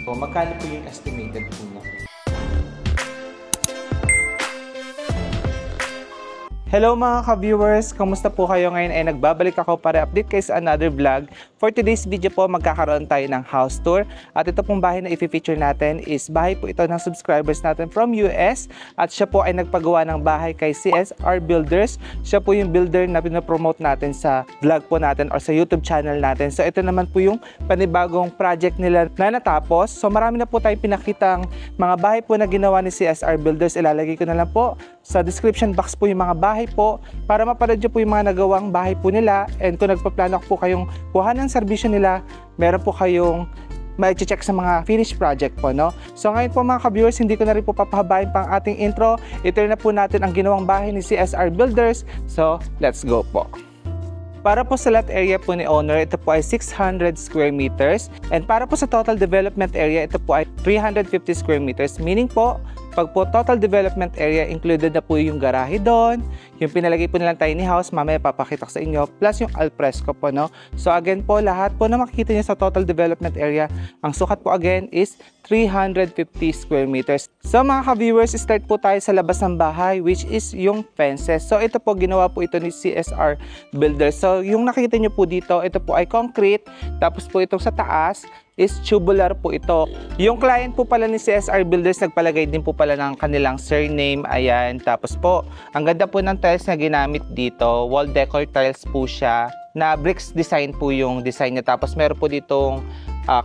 po, magkano po yung estimated po niya? Hello mga ka-viewers! Kamusta po kayo ngayon? Ay nagbabalik ako para update kayo sa another vlog. For today's video po, magkakaroon tayo ng house tour. At ito pong bahay na i-feature natin is bahay po ito ng subscribers natin from US. At siya po ay nagpagawa ng bahay kay CSR Builders. Siya po yung builder na pinapromote natin sa vlog po natin or sa YouTube channel natin. So ito naman po yung panibagong project nila na natapos. So marami na po tayong pinakitang mga bahay po na ginawa ni CSR Builders. Ilalagay ko na lang po sa description box po yung mga bahay po para mapanood nyo po yung mga nagawang bahay po nila. And kung nagpaplano po kayong kuha ng serbisyo nila, meron po kayong ma-check sa mga finished project po, no? So ngayon po mga ka-viewers, hindi ko na rin po papahabain pang ating intro. Ito na po natin ang ginawang bahay ni CSR Builders. So let's go po. Para po sa lot area po ni owner, ito po ay 600 square meters. And para po sa total development area, ito po ay 350 square meters. Meaning po, pag po total development area, included na po yung garahe doon, yung pinalagay po nilang tiny house, mamaya papakita ko sa inyo, plus yung alfresco po, no? So again po, lahat po na makikita niyo sa total development area, ang sukat po again is 350 square meters. So mga ka-viewers, start po tayo sa labas ng bahay, which is yung fences. So ito po, ginawa po ito ni CSR Builders. So yung nakikita niyo po dito, ito po ay concrete, tapos po itong sa taas is tubular po ito. Yung client po pala ni CSR Builders, nagpalagay din po pala ng kanilang surname, ayan. Tapos po, ang ganda po ng tiles na ginamit dito, wall decor tiles po siya, na bricks design po yung design niya. Tapos meron po ditong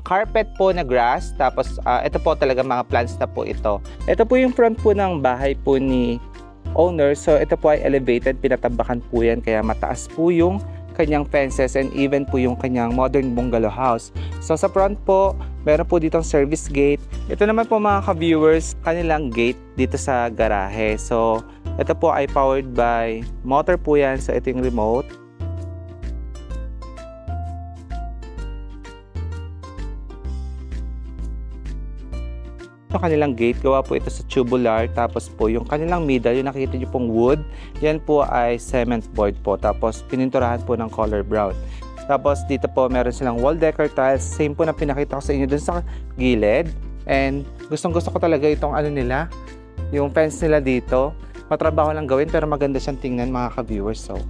carpet po na grass, tapos ito po talaga mga plants na po ito. Ito po yung front po ng bahay po ni owner. So ito po ay elevated, pinatabakan po yan, kaya mataas po yung kanyang fences and even po yung kanyang modern bungalow house. So sa front po, meron po ditong service gate. Ito naman po mga ka-viewers, kanilang gate dito sa garahe. So ito po ay powered by motor po yan. So ito yung remote. Yung kanilang gate, gawa po ito sa tubular. Tapos po yung kanilang middle, yung nakikita nyo pong wood, yan po ay cement board po. Tapos pininturahan po ng color brown. Tapos dito po meron silang wall decor tiles, same po na pinakita ko sa inyo dun sa gilid. And gustong gusto ko talaga itong ano nila, yung fence nila dito. Matrabaho lang gawin pero maganda siyang tingnan mga ka-viewers. So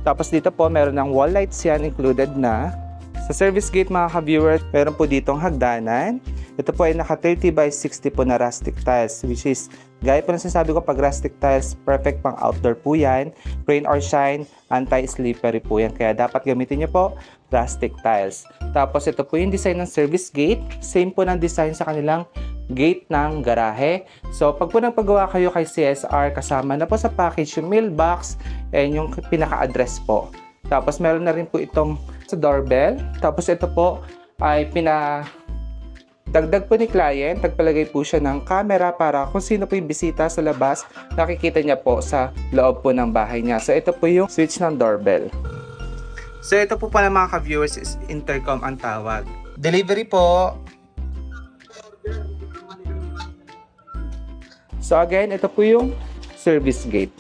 tapos dito po meron ng wall lights yan included na. Sa service gate mga ka-viewers, meron po ditong hagdanan. Ito po ay naka 30 by 60 po na rustic tiles, which is, gaya po na sinasabi ko, pag rustic tiles, perfect pang outdoor po yan. Rain or shine, anti-slippery po yan. Kaya dapat gamitin nyo po rustic tiles. Tapos ito po yung design ng service gate. Same po ng design sa kanilang gate ng garahe. So pag po nagpagawa kayo kay CSR, kasama na po sa package yung mailbox and yung pinaka-address po. Tapos meron na rin po itong sa doorbell. Tapos ito po ay dagdag po ni client, nagpalagay po siya ng camera para kung sino po yung bisita sa labas, nakikita niya po sa loob po ng bahay niya. So ito po yung switch ng doorbell. So ito po pala mga ka-viewers is intercom ang tawag. Delivery po. So again, ito po yung service gate.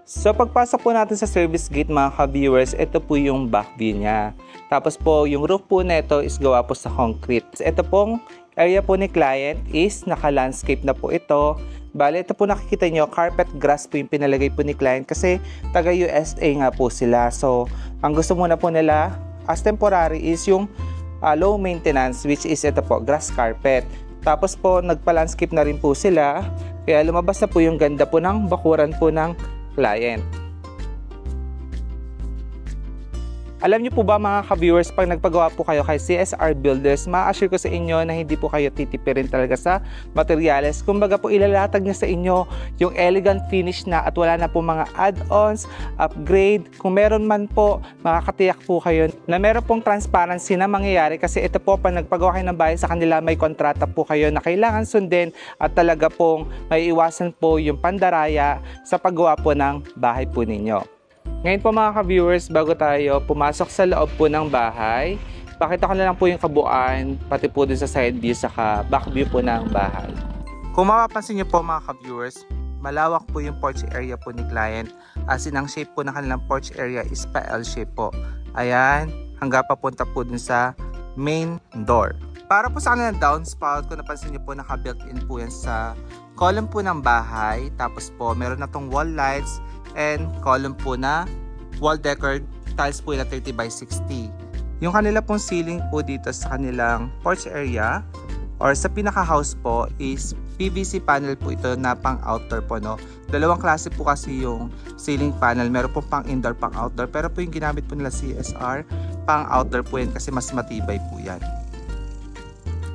So pagpasok po natin sa service gate mga ka-viewers, ito po yung back view niya. Tapos po yung roof po nito is gawa po sa concrete. Ito pong area po ni client is naka-landscape na po ito. Bale, ito po nakikita nyo, carpet grass po yung pinalagay po ni client kasi taga USA nga po sila. So ang gusto muna po nila as temporary is yung low maintenance, which is ito po, grass carpet. Tapos po nagpa-landscape na rin po sila. Kaya lumabas na po yung ganda po ng bakuran po ng client. Alam niyo po ba mga ka-viewers, pag nagpagawa po kayo kay CSR Builders, ma-assure ko sa inyo na hindi po kayo titipirin talaga sa materyales. Kumbaga po ilalatag niya sa inyo yung elegant finish na at wala na po mga add-ons, upgrade. Kung meron man po, makakatiyak po kayo na meron pong transparency na mangyayari kasi ito po pag nagpagawa kayo ng bahay sa kanila, may kontrata po kayo na kailangan sundin at talaga pong may iwasan po yung pandaraya sa paggawa po ng bahay po ninyo. Ngayon po mga ka-viewers, bago tayo pumasok sa loob po ng bahay, pakita ko na lang po yung kabuuan, pati po din sa side view saka back view po ng bahay. Kung mapapansin niyo po mga ka-viewers, malawak po yung porch area po ni client. As in, ang shape po ng kanilang porch area is pa L shape po. Ayan, hanggang papunta po dun sa main door. Para po sa kanilang downspout, kung napansin niyo po, naka-built-in po yan sa column po ng bahay. Tapos po, meron na tong wall lights and column po na wall decor. Tiles po na 30 by 60. Yung kanila pong ceiling po dito sa kanilang porch area or sa pinaka-house po is PVC panel po ito na pang-outdoor po, no? Dalawang klase po kasi yung ceiling panel. Meron po pang-indoor, pang-outdoor. Pero po yung ginamit po nila CSR, pang-outdoor po yan kasi mas matibay po yan.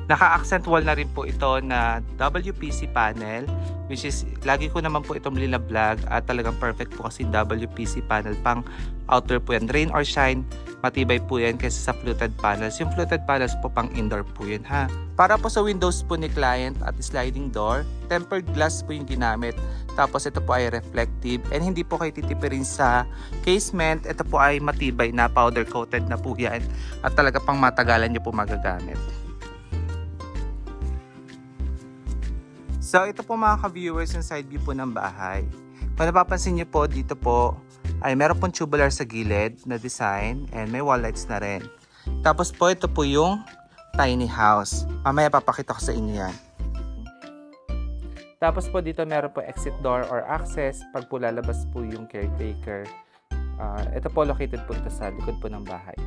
Naka-accent wall na rin po ito na WPC panel, which is lagi ko naman po itong vlog at talagang perfect po kasi WPC panel pang outdoor po yan. Rain or shine, matibay po yan kaysa sa fluted panels. Yung fluted panels po pang indoor po yun, ha. Para po sa windows po ni client at sliding door, tempered glass po yung ginamit. Tapos ito po ay reflective and hindi po kayo titipirin sa casement. Ito po ay matibay na powder coated na po yan at talaga pang matagalan nyo po magagamit. So ito po mga ka-viewers yung side view po ng bahay. Kung napapansin nyo po, dito po ay meron pong tubular sa gilid na design and may wall lights na rin. Tapos po ito po yung tiny house. Mamaya papakita ko sa inyo yan. Tapos po dito meron po exit door or access pag po lalabas po yung caretaker. Ito po located po ito sa likod po ng bahay.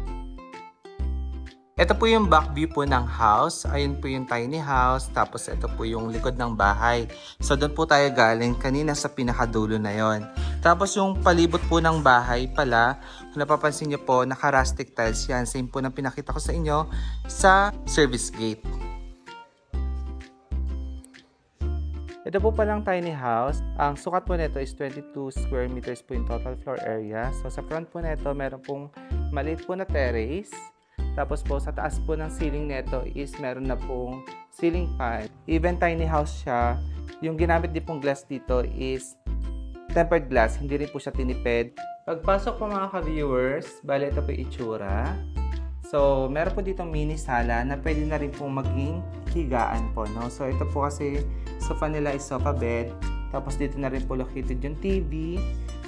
Ito po yung back view po ng house. Ayun po yung tiny house. Tapos ito po yung likod ng bahay. So doon po tayo galing kanina sa pinakadulo na yon. Tapos yung palibot po ng bahay pala, kung napapansin nyo po, naka-rustic tiles yan. Same po na pinakita ko sa inyo sa service gate. Ito po palang tiny house. Ang sukat po nito is 22 square meters po yung total floor area. So sa front po nito, meron pong maliit po na terrace. Tapos po sa taas po ng ceiling nito is meron na pong ceiling fan. Even tiny house siya, yung ginamit din pong glass dito is tempered glass, hindi rin po siya tinipid. Pagpasok po mga ka-viewers, bali ito po yung itsura. So meron po ditong mini sala na pwede na rin pong maging higaan po, no? So ito po kasi sofa nila is sofa bed. Tapos dito na rin po located yung TV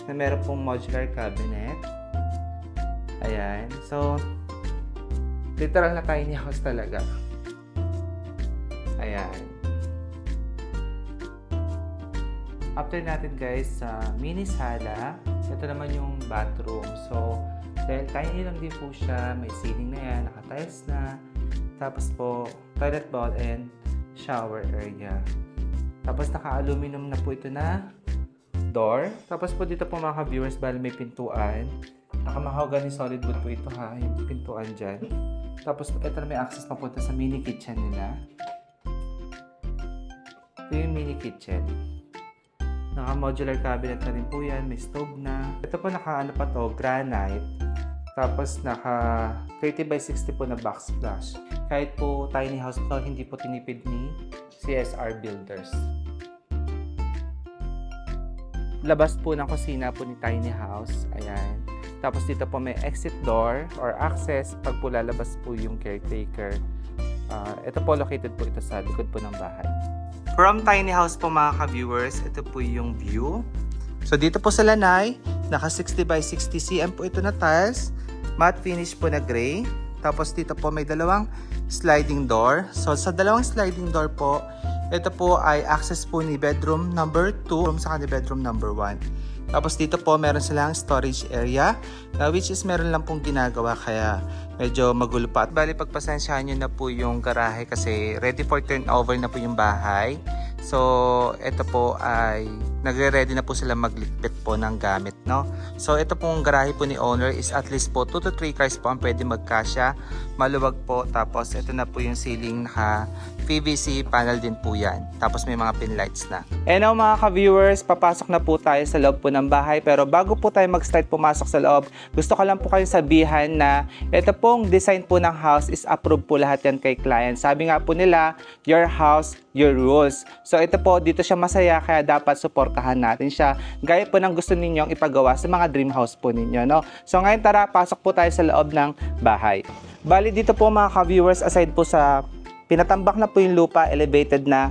na meron pong modular cabinet. Ayan. So literal na tiny house talaga. Ayan. After natin guys sa mini sala, ito naman yung bathroom. So, dahil tiny lang din po siya, may ceiling na yan, naka-tiles na. Tapos po, toilet bowl and shower area. Tapos naka-aluminum na po ito na door. Tapos po dito po mga ka-viewers, bali may pintuan. Naka-mahogany solid wood po ito, ha, yung pintuan dyan. Tapos ito na may access papunta sa mini kitchen nila. Ito yung mini kitchen. Naka-modular cabinet na rin po yan. May stove na. Ito po naka-ano pa to, granite. Tapos naka 30 by 60 po na backsplash. Kahit po tiny house to, hindi po tinipid ni CSR Builders. Labas po ng kusina po ni tiny house. Ayan. Tapos dito po may exit door or access pag po lalabas po yung caretaker. Ito po located po ito sa likod po ng bahay. From tiny house po mga ka-viewers, ito po yung view. So dito po sa lanay, naka 60 by 60 cm po ito na tiles. Matte finish po na gray. Tapos dito po may dalawang sliding door. So sa dalawang sliding door po, ito po ay access po ni bedroom number 2 sa kanila bedroom number 1. Tapos dito po meron silang storage area which is meron lang pong ginagawa kaya medyo magulo pa. At bali pagpasensyahan nyo na po yung garahe kasi ready for turnover na po yung bahay. So ito po ay nagre-ready na po sila maglikpit po ng gamit, no? So ito pong garahe po ni owner is at least po 2 to 3 cars po ang pwede magkasya. Maluwag po. Tapos ito na po yung ceiling, naka PVC panel din po yan. Tapos may mga pin lights na. And now mga ka-viewers, papasok na po tayo sa loob po ng bahay. Pero bago po tayo mag-start pumasok sa loob, gusto ko lang po kayo sabihan na ito pong design po ng house is approved po lahat yan kay client. Sabi nga po nila, your house, your rules. So ito po, dito siya masaya kaya dapat suportahan natin siya. Gaya po ng gusto ninyong ipagawa sa mga dream house po ninyo, no? So ngayon tara, pasok po tayo sa loob ng bahay. Bali dito po mga ka-viewers, aside po sa pinatambak na po yung lupa, elevated na,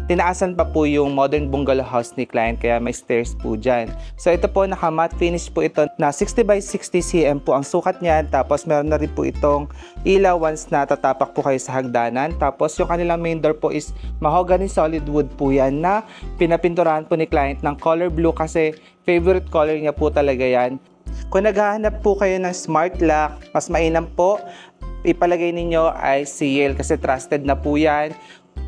tinaasan pa po yung modern bungalow house ni client kaya may stairs po dyan. So ito po naka matte finish po ito na 60 by 60 cm po ang sukat niyan. Tapos meron na rin po itong ilaw once na tatapak po kayo sa hagdanan. Tapos yung kanilang main door po is mahogany solid wood po yan na pinapinturahan po ni client ng color blue kasi favorite color niya po talaga yan. Kung naghahanap po kayo ng smart lock, mas mainam po ipalagay ninyo ay CL kasi trusted na po yan.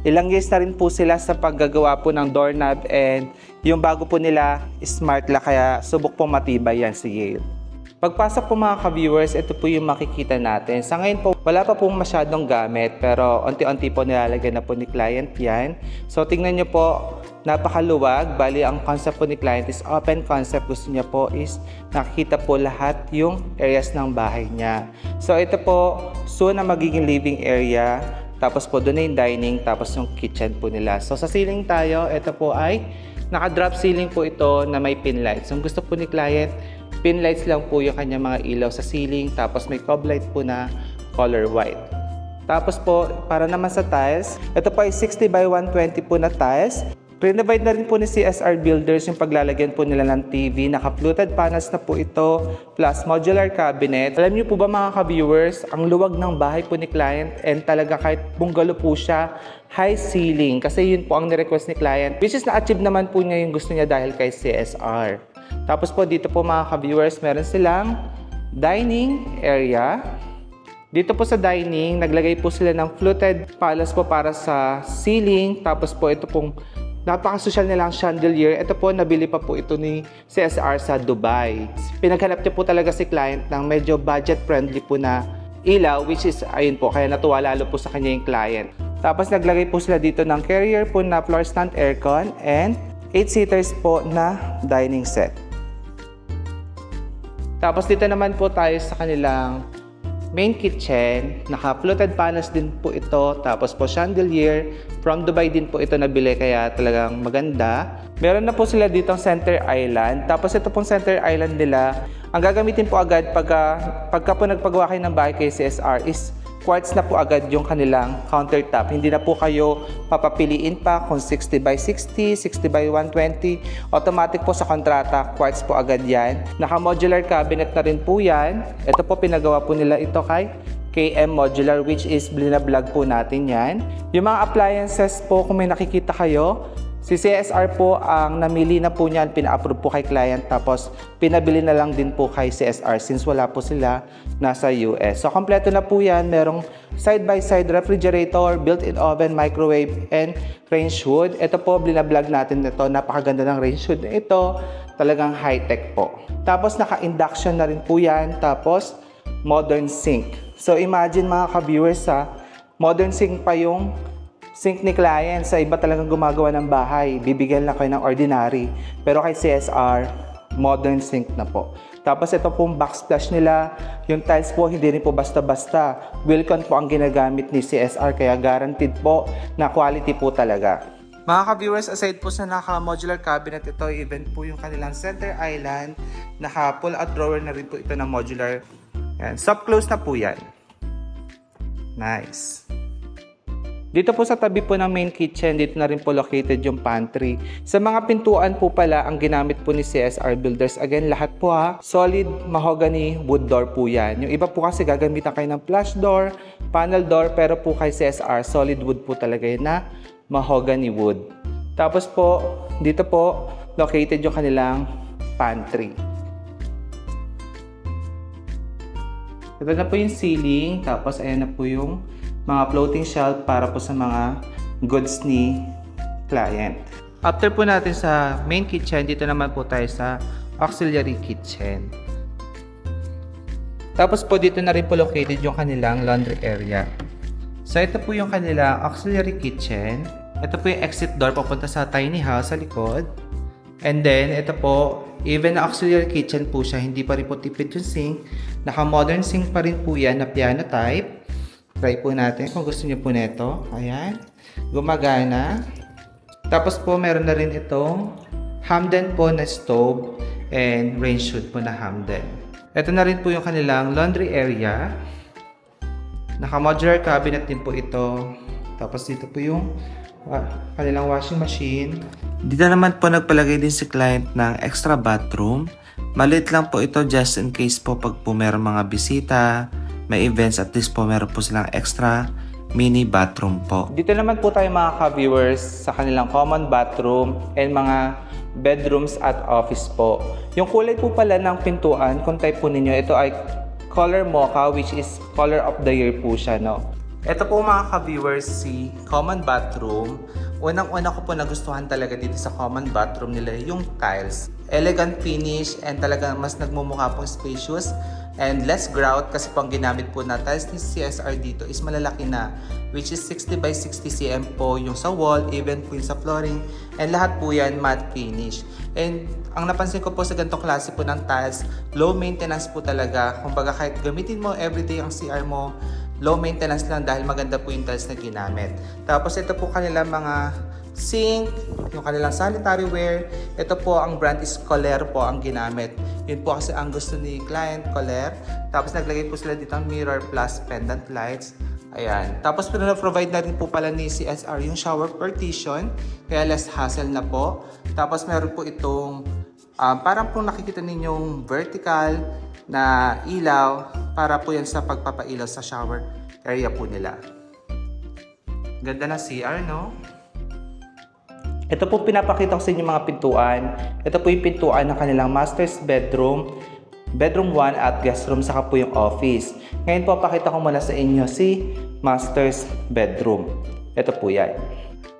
Ilang years na rin po sila sa paggagawa po ng doorknob and yung bago po nila smart lock kaya subok pong matibay yan si Yale. Pagpasok po mga ka-viewers, ito po yung makikita natin. Sa ngayon po, wala pa pong masyadong gamit pero unti-unti po nilalagyan na po ni client yan. So tingnan nyo po, napakaluwag. Bali ang concept po ni client is open concept. Gusto niya po is nakikita po lahat yung areas ng bahay niya. So ito po, soon na magiging living area. Tapos po doon na yung dining, tapos yung kitchen po nila. So sa ceiling tayo, ito po ay naka-drop ceiling po ito na may pin lights. So gusto po ni client, pin lights lang po yung kanyang mga ilaw sa ceiling. Tapos may cob light po na color white. Tapos po, para naman sa tiles, ito po ay 60 by 120 po na tiles. Pre-provide na rin po ni CSR Builders yung paglalagyan po nila ng TV. Naka-fluted panels na po ito, plus modular cabinet. Alam niyo po ba mga ka-viewers, ang luwag ng bahay po ni client and talaga kahit bungalow po siya, high ceiling. Kasi yun po ang nirequest ni client, which is na-achieve naman po niya yung gusto niya dahil kay CSR. Tapos po dito po mga ka-viewers, meron silang dining area. Dito po sa dining, naglagay po sila ng fluted panels po para sa ceiling. Tapos po ito pong napaka-social nilang chandelier. Ito po, nabili pa po ito ni CSR sa Dubai. Pinaghanap niya po talaga si client ng medyo budget-friendly po na ilaw, which is, ayun po, kaya natuwa lalo po sa kanya yung client. Tapos naglagay po sila dito ng carrier po na floor stand aircon and 8-seaters po na dining set. Tapos dito naman po tayo sa kanilang main kitchen, naka-fluted panels din po ito, tapos po chandelier, from Dubai din po ito nabili kaya talagang maganda. Meron na po sila dito ang center island, tapos ito pong center island nila, ang gagamitin po agad pagka po nagpagawa kayo ng bahay kay CSR is quartz na po agad yung kanilang countertop. Hindi na po kayo papapiliin pa kung 60 by 60, 60 by 120. Automatic po sa kontrata, quartz po agad yan. Naka-modular cabinet na rin po yan. Ito po pinagawa po nila ito kay KM Modular, which is blinablog po natin yan. Yung mga appliances po, kung may nakikita kayo, si CSR po ang namili na po niyan, pina-approve po kay client, tapos pinabili na lang din po kay CSR since wala po sila nasa US. So, kompleto na po yan. Merong side-by-side refrigerator, built-in oven, microwave, and range hood. Ito po, blinablog natin ito. Napakaganda ng range hood na ito. Talagang high-tech po. Tapos, naka-induction na rin po yan. Tapos, modern sink. So, imagine mga ka-viewers modern sink pa yung sink ni client. Sa iba talagang gumagawa ng bahay, bibigyan lang kayo ng ordinary. Pero kay CSR, modern sink na po. Tapos ito pong backsplash nila, yung tiles po hindi rin po basta-basta. Wilcon po ang ginagamit ni CSR kaya guaranteed po na quality po talaga. Mga ka-viewers, aside po sa naka-modular cabinet ito, even po yung kanilang center island, naka-pull-out drawer na rin po ito na modular. Yan, soft close na po yan. Nice. Dito po sa tabi po ng main kitchen, dito na rin po located yung pantry. Sa mga pintuan po pala, ang ginamit po ni CSR Builders, again, lahat po solid mahogany wood door po yan. Yung iba po kasi gagamitan kayo ng flush door, panel door, pero po kay CSR, solid wood po talaga yun na mahogany wood. Tapos po, dito po, located yung kanilang pantry. Ito na po yung ceiling, tapos ayan na po yung mga floating shelf para po sa mga goods ni client. After po natin sa main kitchen, dito naman po tayo sa auxiliary kitchen. Tapos po dito na rin po located yung kanilang laundry area. So ito po yung kanilang auxiliary kitchen. Ito po yung exit door papunta sa tiny house sa likod. And then ito po, even na auxiliary kitchen po siya, hindi pa rin po tipid yung sink. Naka-modern sink pa rin po yan na piano type. Try po natin kung gusto niyo po nito. Ayan. Gumagana. Tapos po meron na rin itong Hamden po na stove and range hood po na Hamden. Ito na rin po yung kanilang laundry area. Naka-modular cabinet din po ito. Tapos dito po yung kanilang washing machine. Dito naman po nagpalagay din si client ng extra bathroom. Maliit lang po ito just in case po pag po meron mga bisita, may events, at least po meron po silang extra mini bathroom po. Dito naman po tayo mga ka-viewers sa kanilang common bathroom and mga bedrooms at office po. Yung kulay po pala ng pintuan, kung type po ninyo, ito ay color mocha, which is color of the year po siya, no? Ito po mga ka-viewers si common bathroom. Unang-una ko po nagustuhan talaga dito sa common bathroom nila yung tiles. Elegant finish and talaga mas nagmumukha pong spacious and less grout kasi po ang ginamit po na tiles ni CSR dito is malalaki na, which is 60 by 60 cm po yung sa wall, even po yung sa flooring, and lahat po yan matte finish. And ang napansin ko po sa ganitong klase po ng tiles, low maintenance po talaga. Kumbaga kahit gamitin mo everyday ang CR mo, low maintenance lang dahil maganda po yung tiles na ginamit. Tapos ito po kanilang mga sink, yung kanilang sanitary ware. Ito po ang brand is Kohler po ang ginamit. Yun po kasi ang gusto ni client, Kohler. Tapos naglagay po sila dito ng mirror plus pendant lights. Ayan. Tapos provide na rin po pala ni CSR yung shower partition. Kaya less hassle na po. Tapos meron po itong parang po nakikita ninyong vertical na ilaw para po yan sa pagpapailaw sa shower area po nila. Ganda na CR, no? Ito po pinapakita ko sa inyo mga pintuan. Ito po yung pintuan ng kanilang master's bedroom, bedroom 1 at guest room, saka po yung office. Ngayon po pakita ko muna sa inyo si master's bedroom. Ito po yan.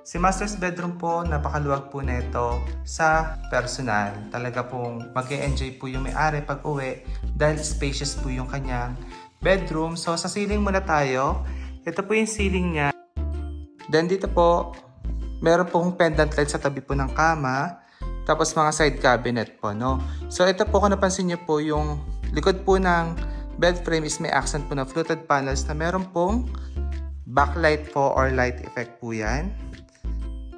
Si master's bedroom po, napakaluwag po nito sa personal. Talaga pong mag-e-enjoy po yung may-ari pag uwi dahil spacious po yung kanyang bedroom. So sa ceiling muna tayo. Ito po yung ceiling niya. Then dito po, meron pong pendant light sa tabi po ng kama. Tapos mga side cabinet po, no? So ito po, kung napansin nyo po, yung likod po ng bed frame is may accent po na fluted panels na meron pong backlight po or light effect po yan.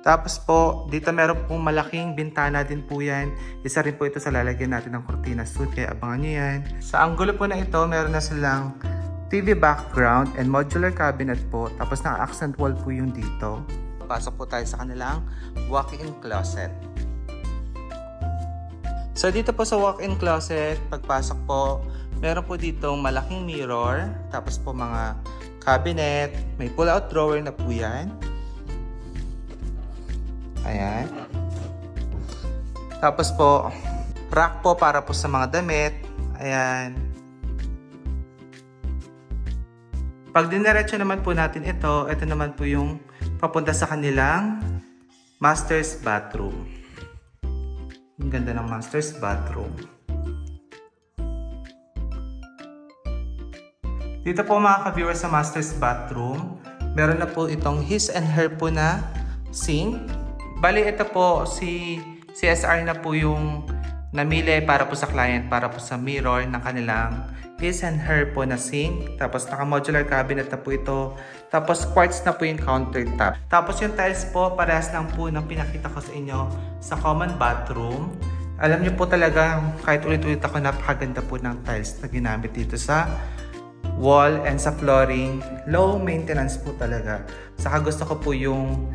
Tapos po, dito meron pong malaking bintana din po yan. Isa rin po ito sa lalagyan natin ng cortina suit, kaya abangan nyo yan. Sa anggulo po na ito, meron na silang TV background and modular cabinet po. Tapos naka-accent wall po yung dito. Pasok po tayo sa kanilang walk-in closet. So dito po sa walk-in closet, pagpasok po, meron po ditong malaking mirror. Tapos po mga cabinet, may pull-out drawer na po yan. Ayan. Tapos po, rack po para po sa mga damit. Ayan. Pag diniretso naman po natin ito naman po yung papunta sa kanilang master's bathroom. Ang ganda ng master's bathroom. Dito po mga ka-viewers sa master's bathroom, meron na po itong his and her po na sink. Bali, ito po si CSR na po yung namili para po sa client, para po sa mirror ng kanilang his and her po na sink. Tapos naka-modular cabinet na po ito. Tapos quartz na po yung countertop. Tapos yung tiles po, parehas lang po ng pinakita ko sa inyo sa common bathroom. Alam niyo po talaga, kahit ulit-ulit ako, napakaganda po ng tiles na ginamit dito sa wall and sa flooring. Low maintenance po talaga. Saka gusto ko po yung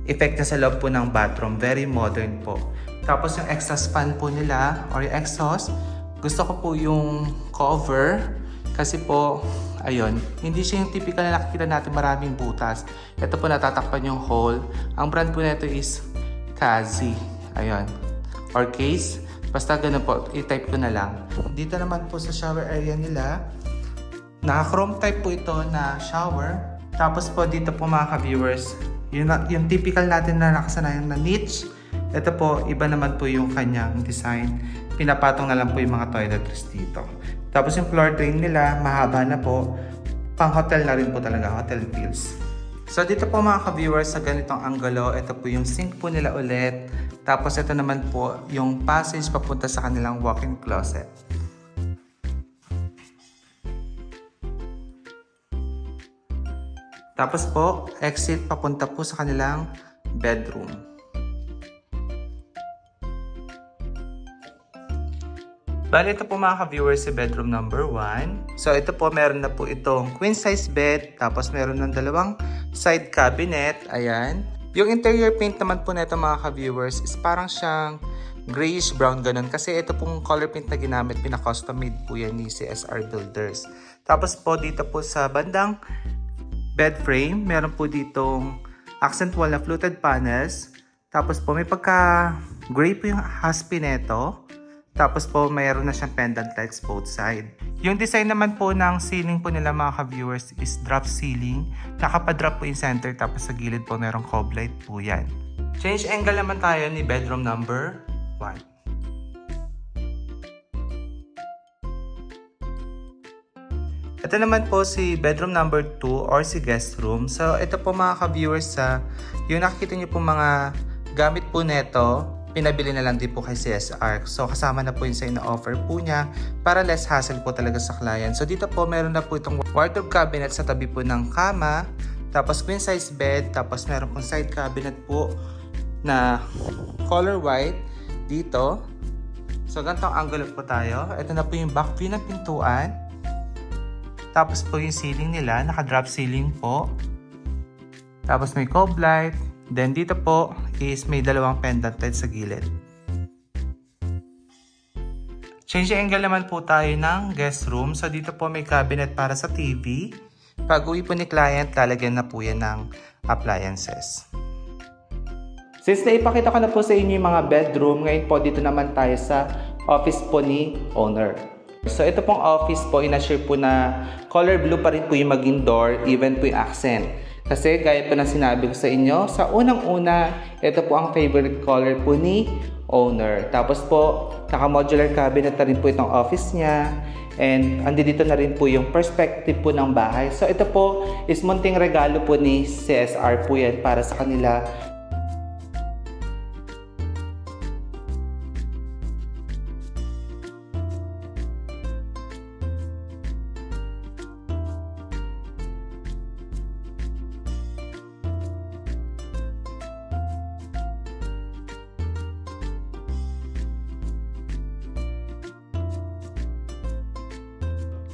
effect na sa loob po ng bathroom. Very modern po. Tapos yung exhaust fan po nila or yung exhaust, gusto ko po yung cover kasi po, ayun, hindi siya yung typical na nakikita natin maraming butas. Ito po natatakpan yung hole. Ang brand po nito is Kazi. Ayun. Or Case. Basta ganun po. I-type ko na lang. Dito naman po sa shower area nila, naka-chrome type po ito na shower. Tapos po dito po mga ka-viewers, yung typical natin na nakasanayan na niche. Ito po, iba naman po yung kanyang design. Pinapatong na lang po yung mga toiletries dito. Tapos yung floor drain nila, mahaba na po. Pang hotel na rin po talaga, hotel feels. So dito po mga ka-viewers, sa ganitong angulo, ito po yung sink po nila ulit. Tapos ito naman po yung passage papunta sa kanilang walk-in closet. Tapos po, exit papunta po sa kanilang bedroom. Bali, ito po mga ka-viewers si bedroom number 1. So ito po, meron na po itong queen size bed. Tapos meron ng dalawang side cabinet. Ayan. Yung interior paint naman po nito mga ka-viewers is parang siyang grayish brown ganun. Kasi ito pong color paint na ginamit, pinaka-custom made po yan ni CSR Builders. Tapos po dito po sa bandang bed frame, meron po ditong accent wall na fluted panels. Tapos po may pagka-gray po yung haspi nito. Tapos po mayroon na siyang pendant lights both side. Yung design naman po ng ceiling po nila mga ka-viewers is drop ceiling. Nakapadrop po yung center tapos sa gilid po mayroong cob light po yan. Change angle naman tayo ni bedroom number 1. Ito naman po si bedroom number 2 or si guest room. So ito po mga ka-viewers yung nakikita niyo po mga gamit po neto, pinabili na lang din po kay CSR. So kasama na po yung sa ina-offer po niya para less hassle po talaga sa client. So dito po meron na po itong wardrobe cabinet sa tabi po ng kama. Tapos queen size bed. Tapos meron pong side cabinet po na color white dito. So ganitong angle po tayo. Ito na po yung back view ng pintuan. Tapos po yung ceiling nila. Naka-drop ceiling po. Tapos may cob light. Then dito po is may dalawang pendant light sa gilid. Change angle naman po tayo ng guest room. So dito po may cabinet para sa TV. Pag uwi po ni client, lalagyan na po yan ng appliances. Since naipakita ko na po sa inyo yung mga bedroom, ngayon po dito naman tayo sa office po ni owner. So ito pong office po, inassure po na color blue pa rin po yung maging door, even po yung accent. Kasi gaya po ng sinabi ko sa inyo, sa unang-una, ito po ang favorite color po ni owner. Tapos po, naka-modular cabinet na rin po itong office niya. And andito na rin po yung perspective po ng bahay. So ito po is munting regalo po ni CSR po yan para sa kanila.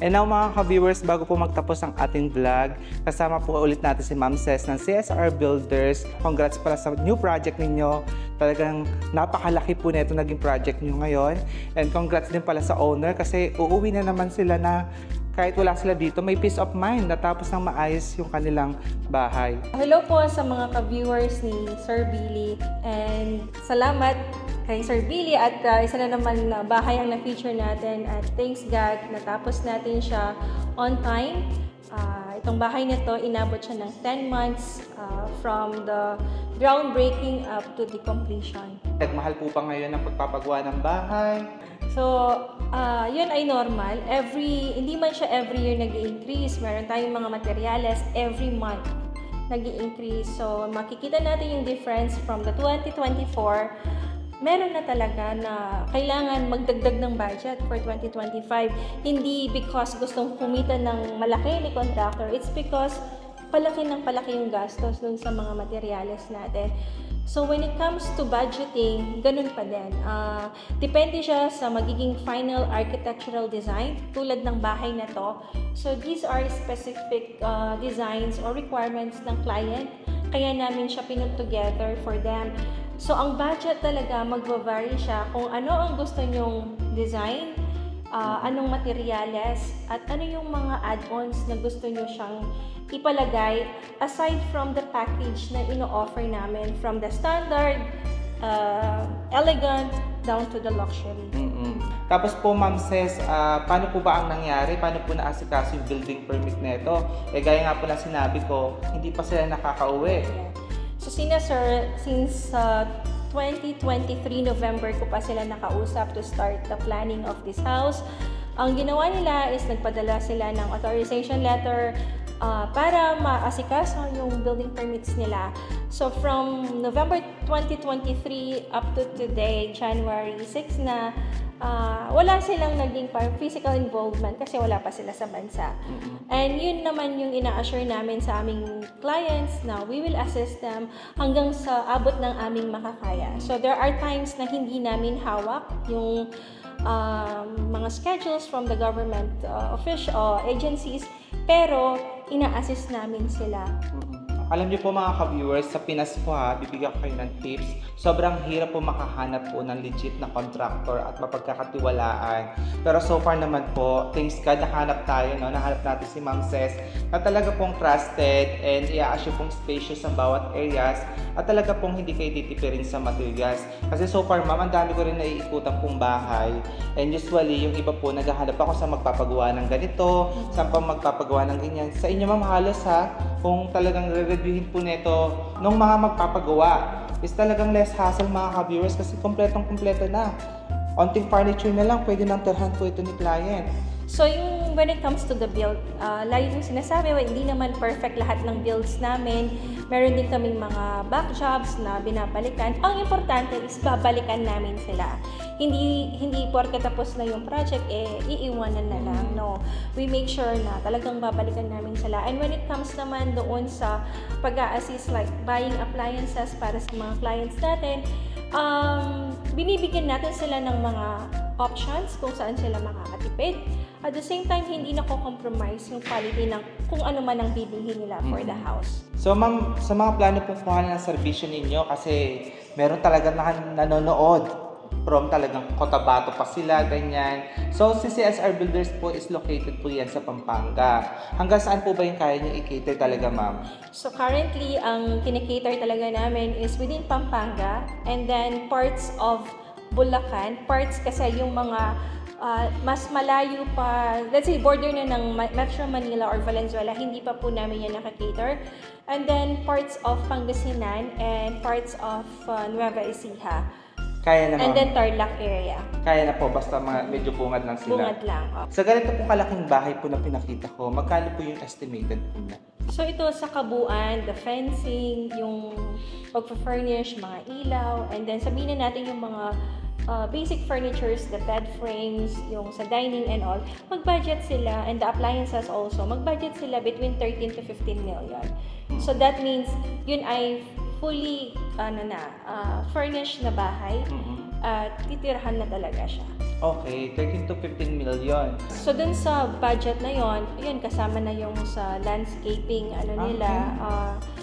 And now mga ka-viewers, bago po magtapos ang ating vlog, kasama po ulit natin si Ma'am Ces ng CSR Builders. Congrats pala sa new project ninyo. Talagang napakalaki po nito naging project niyo ngayon. And congrats din pala sa owner kasi uuwi na naman sila na kahit wala sila dito, may peace of mind natapos ng maayos yung kanilang bahay. Hello po sa mga ka-viewers ni Sir Billy and salamat kay Sir Billy at isa na naman na bahay ang na-feature natin at thanks God, natapos natin siya on time. Itong bahay na to, inabot siya ng 10 months from the groundbreaking up to the completion. At mahal po pa ngayon ang pagpapagawa ng bahay. So, yun ay normal. Hindi man siya every year nag-i-increase. Meron tayong mga materyales every month nag-i-increase. So, makikita natin yung difference from the 2024. Meron na talaga na kailangan magdagdag ng budget for 2025. Hindi because gustong kumita ng malaki ni contractor. It's because palaki yung gastos dun sa mga materyales natin. So when it comes to budgeting, ganun pa din. Depende siya sa magiging final architectural design tulad ng bahay na to. So these are specific designs or requirements ng client. Kaya namin siya pinut together for them. So ang budget talaga magva-vary siya kung ano ang gusto nyong design, anong materyales, at ano yung mga add-ons na gusto nyo siyang ipalagay aside from the package na ino-offer namin from the standard, elegant, down to the luxury. Tapos po Ma'am Ces, paano po ba ang nangyari? Paano po naasikaso yung building permit na ito? Gaya nga po na sinabi ko, hindi pa sila nakakauwi. Yeah. So sir, since 2023 November ko pa sila nakausap to start the planning of this house. Ang ginawa nila is nagpadala sila ng authorization letter para maasikaso yung building permits nila. So from November 2023 up to today, January 6 na, wala silang naging physical involvement kasi wala pa sila sa bansa. And yun naman yung ina-assure namin sa aming clients na we will assist them hanggang sa abot ng aming makakaya. So there are times na hindi namin hawak yung mga schedules from the government official agencies, pero ina-assist namin sila. alam niyo po mga ka-viewers, sa Pinas po bibigyan ko kayo ng tips. Sobrang hirap po makahanap po ng legit na contractor at mapagkakatiwalaan. Pero so far naman po, thanks God, nahanap tayo, no? Nahanap natin si Ma'am Ces na talaga pong trusted and i-assure pong spacious ang bawat areas at talaga pong hindi kayo titipirin sa materials. Kasi so far ma'am, ang dami ko rin naiikutan pong bahay. And usually, yung iba po, naghahanap ako sa magpapagawa ng ganito, sa pang magpapagawa ng ganyan. Sa inyo ma'am, halos kung talagang re-reviewin po nito nung mga magpapagawa, is talagang less hassle mga ka-viewers kasi kompletong-kompleto na. Onting furniture na lang, pwede nang tirhan po ito ni client. So, when it comes to the build, lagi yung sinasabi, hindi naman perfect lahat ng builds namin. Meron din kaming mga back jobs na binabalikan. Ang importante is babalikan namin sila. Hindi porke tapos na yung project, iiwanan na lang. No, we make sure na talagang babalikan namin sila. And when it comes naman doon sa pag-a-assist like buying appliances para sa mga clients natin, binibigyan natin sila ng mga options kung saan sila makakatipid. At the same time, hindi nako-compromise yung quality ng kung ano man ang bibilhin nila for the house. So ma'am, sa mga plano pong kuha ng serbisyo ninyo, kasi meron talaga nanonood from talagang Cotabato pa sila, ganyan. So si CSR Builders po is located po yan sa Pampanga. Hanggang saan po ba yung kaya nyo i-cater talaga ma'am? So currently, ang kinikater talaga namin is within Pampanga and then parts of Bulacan, parts kasi yung mga mas malayo pa, let's say border na ng Metro Manila or Valenzuela, hindi pa po namin yan nakakater. And then parts of Pangasinan and parts of Nueva Ecija. Kaya na ma'am? And then Tarlac area. Kaya na po, basta medyo bungad lang sila. Bungad lang. Sa ganito po kalaking bahay po na pinakita ko, magkano po yung estimated po na? So ito sa kabuuan, the fencing, yung pag-furnish, mga ilaw, and then sabihin na natin yung mga basic furnitures, the bed frames, yung sa dining and all, mag-budget sila, and the appliances also, mag-budget sila between 13 to 15 million. So that means, yun ay fully furnished na bahay, at titirhan na talaga siya. Okay, 13 to 15 million. So dun sa budget na yon, yun kasama na yung sa landscaping nila.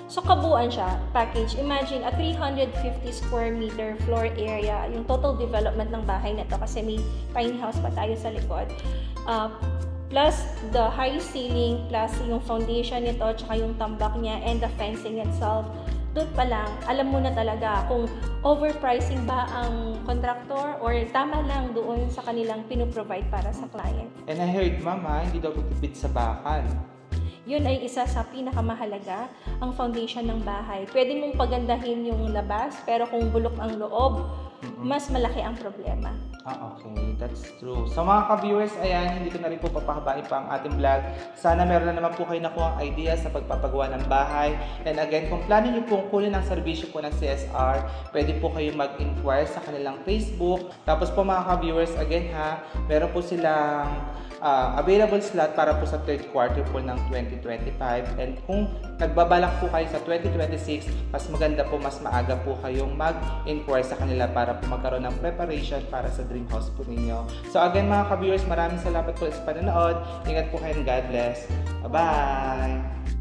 So kabuuan siya, package. Imagine a 350 square meter floor area, yung total development ng bahay na to kasi may tiny house pa tayo sa likod. Plus the high ceiling, plus yung foundation nito, tsaka yung tambak niya and the fencing itself. Doon pa lang, alam mo na talaga kung overpricing ba ang contractor or tama lang doon sa kanilang pinoprovide para sa client. And I heard, mama, hindi daw tutipid sa bakal. Yun ay isa sa pinakamahalaga, ang foundation ng bahay. Pwede mong pagandahin yung labas, pero kung bulok ang loob, mas malaki ang problema. Okay, that's true. So mga ka-viewers, ayan, hindi ko na rin po papahabain pa ang ating vlog. Sana meron na naman po kayo nakuha ang idea sa pagpapagawa ng bahay. And again, kung plano nyo pong kunin ang serbisyo po ng CSR, pwede po kayo mag-inquire sa kanilang Facebook. Tapos po mga ka-viewers, again meron po silang available slot para po sa third quarter po ng 2025. And kung nagbabalak po kayo sa 2026, mas maganda po, mas maaga po kayong mag-inquire sa kanila para po magkaroon ng preparation para sa dream house po ninyo. So again mga ka-viewers, maraming salamat po sa panonood. Ingat po kayo and God bless. Bye-bye!